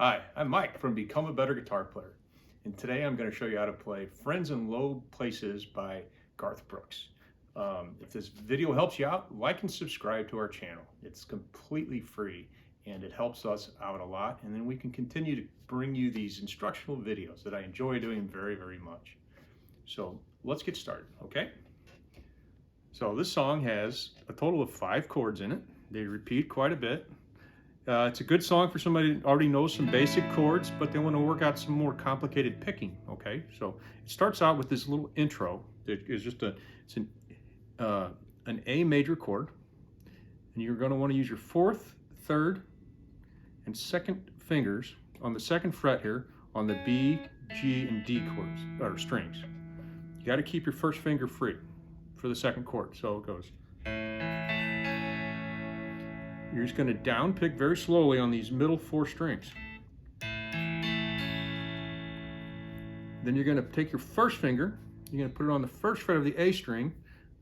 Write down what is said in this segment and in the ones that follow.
Hi, I'm Mike from Become a Better Guitar Player, and today I'm going to show you how to play Friends in Low Places by Garth Brooks. If this video helps you out, like and subscribe to our channel. It's completely free and it helps us out a lot, and then we can continue to bring you these instructional videos that I enjoy doing very, very much. So let's get started, okay? So this song has a total of 5 chords in it. They repeat quite a bit. It's a good song for somebody that already knows some basic chords, but they want to work out some more complicated picking, okay? So it starts out with this little intro that is just an A major chord, and you're going to want to use your 4th, 3rd, and 2nd fingers on the 2nd fret here on the B, G, and D chords, or strings. You got to keep your 1st finger free for the 2nd chord, so it goes. You're just going to down pick very slowly on these middle 4 strings. Then you're going to take your 1st finger, you're going to put it on the 1st fret of the A string,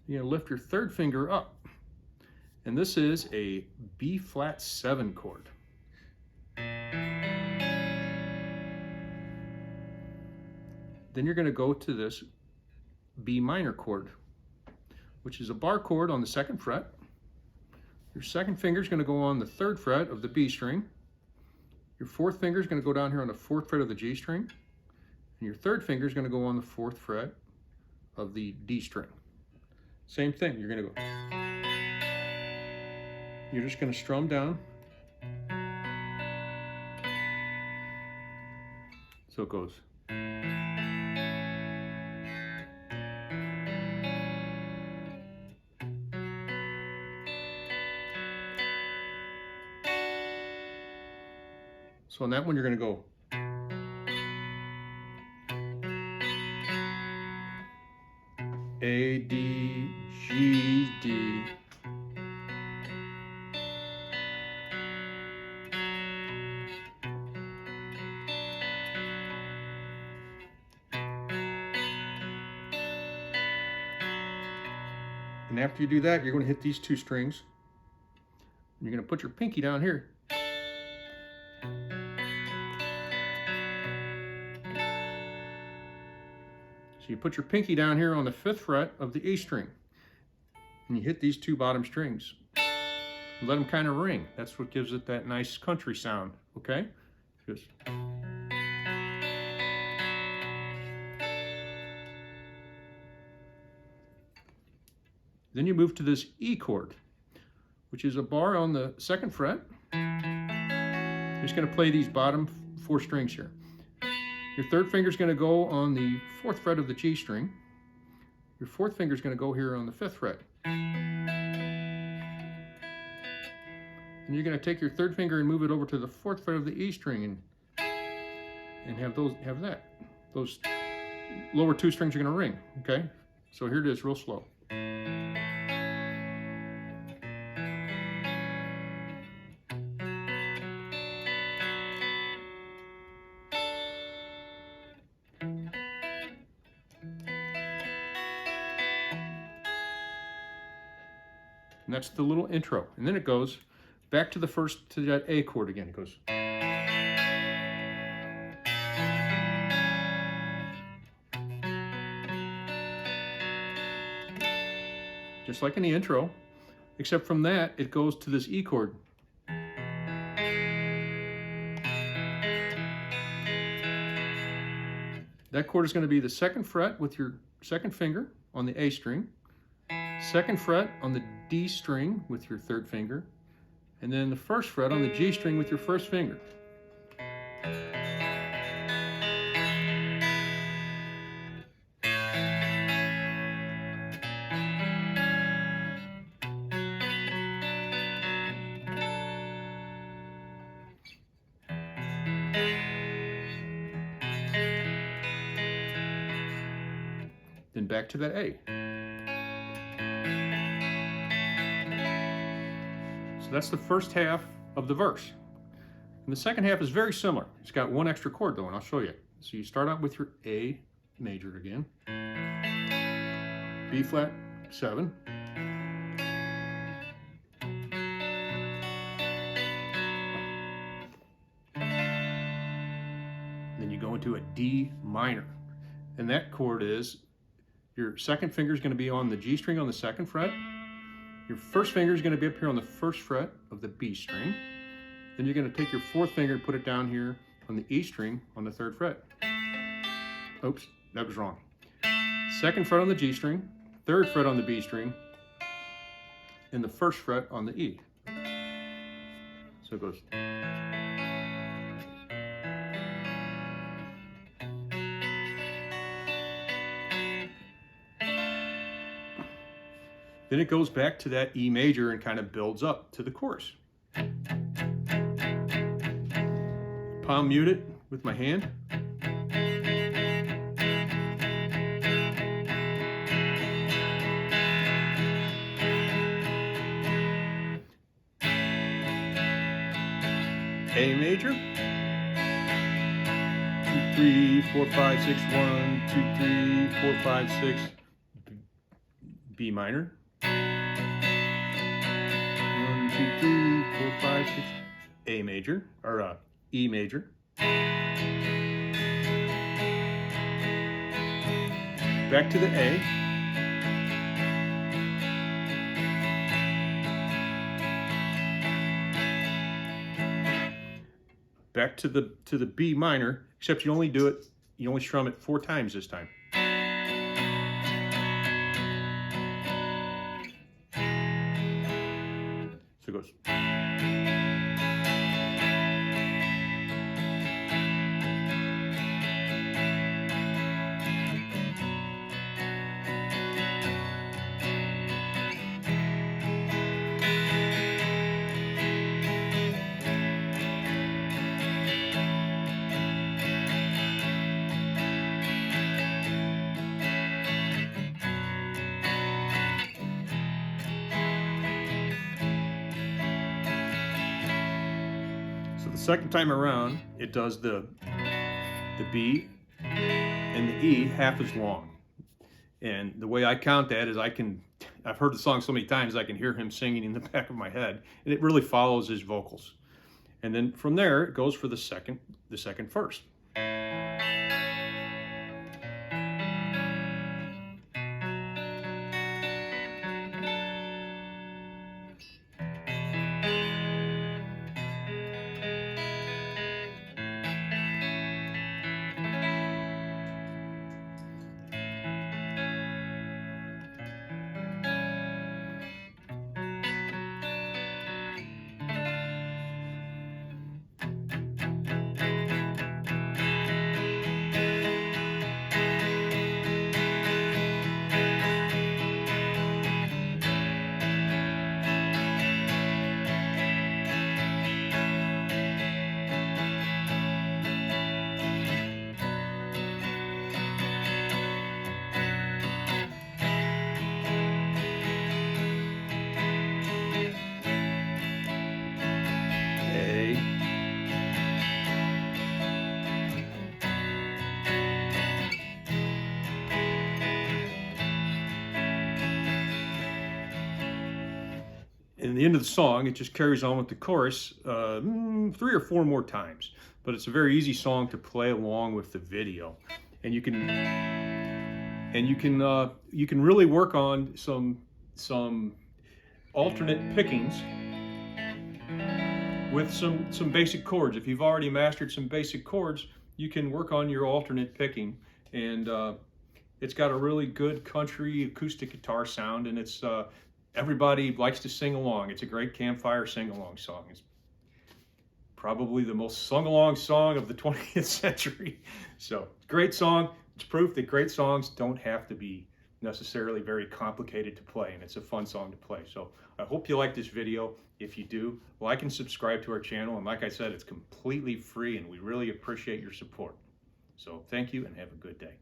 you're going to lift your 3rd finger up. And this is a B flat 7 chord. Then you're going to go to this B minor chord, which is a bar chord on the 2nd fret. Your 2nd finger is going to go on the 3rd fret of the B string. Your 4th finger is going to go down here on the 4th fret of the G string. And your 3rd finger is going to go on the 4th fret of the D string. Same thing, you're going to go. You're just going to strum down. So it goes. So on that one, you're going to go. A, D, G, D. And after you do that, you're going to hit these 2 strings. You're going to put your pinky down here. So you put your pinky down here on the 5th fret of the E string, and you hit these 2 bottom strings. Let them kind of ring. That's what gives it that nice country sound, okay? Just. Then you move to this E chord, which is a bar on the 2nd fret. You're just going to play these bottom 4 strings here. Your 3rd finger is going to go on the 4th fret of the G string. Your 4th finger is going to go here on the 5th fret. And you're going to take your 3rd finger and move it over to the 4th fret of the E string and have that. Those lower 2 strings are going to ring, okay? So here it is, real slow. And that's the little intro. And then it goes back to that A chord again. It goes. Just like in the intro, except from that, it goes to this E chord. That chord is going to be the 2nd fret with your 2nd finger on the A string, 2nd fret on the D string with your 3rd finger, and then the 1st fret on the G string with your 1st finger. Then back to that A. So that's the first half of the verse. And the second half is very similar. It's got 1 extra chord though, and I'll show you. So you start out with your A major again, B flat 7, go into a D minor. And that chord is, your second finger is going to be on the G string on the second fret. Your first finger is going to be up here on the first fret of the B string. Then you're going to take your fourth finger and put it down here on the E string on the third fret. Oops, that was wrong. Second fret on the G string, third fret on the B string, and the first fret on the E. So it goes. Then it goes back to that E major and kind of builds up to the chorus. Palm mute it with my hand. A major. 2, 3, 4, 5, 6, 1, 2, 3, 4, 5, 6. B minor. 1, 2, 3, 4, 5, 6. A major, or E major. Back to the A. Back to the B minor, except you only strum it 4 times this time. So it goes. So the second time around, it does the B and the E half as long. And the way I count that is I've heard the song so many times I can hear him singing in the back of my head, and it really follows his vocals. And then from there, it goes for the second verse. In the end of the song, it just carries on with the chorus 3 or 4 more times. But it's a very easy song to play along with the video, and you can really work on some alternate pickings with some basic chords. If you've already mastered some basic chords, you can work on your alternate picking, and it's got a really good country acoustic guitar sound, and it's everybody likes to sing along. It's a great campfire sing-along song. It's probably the most sung-along song of the 20th century. So, great song. It's proof that great songs don't have to be necessarily very complicated to play, and it's a fun song to play. So, I hope you like this video. If you do, like and subscribe to our channel. And like I said, it's completely free, and we really appreciate your support. So, thank you, and have a good day.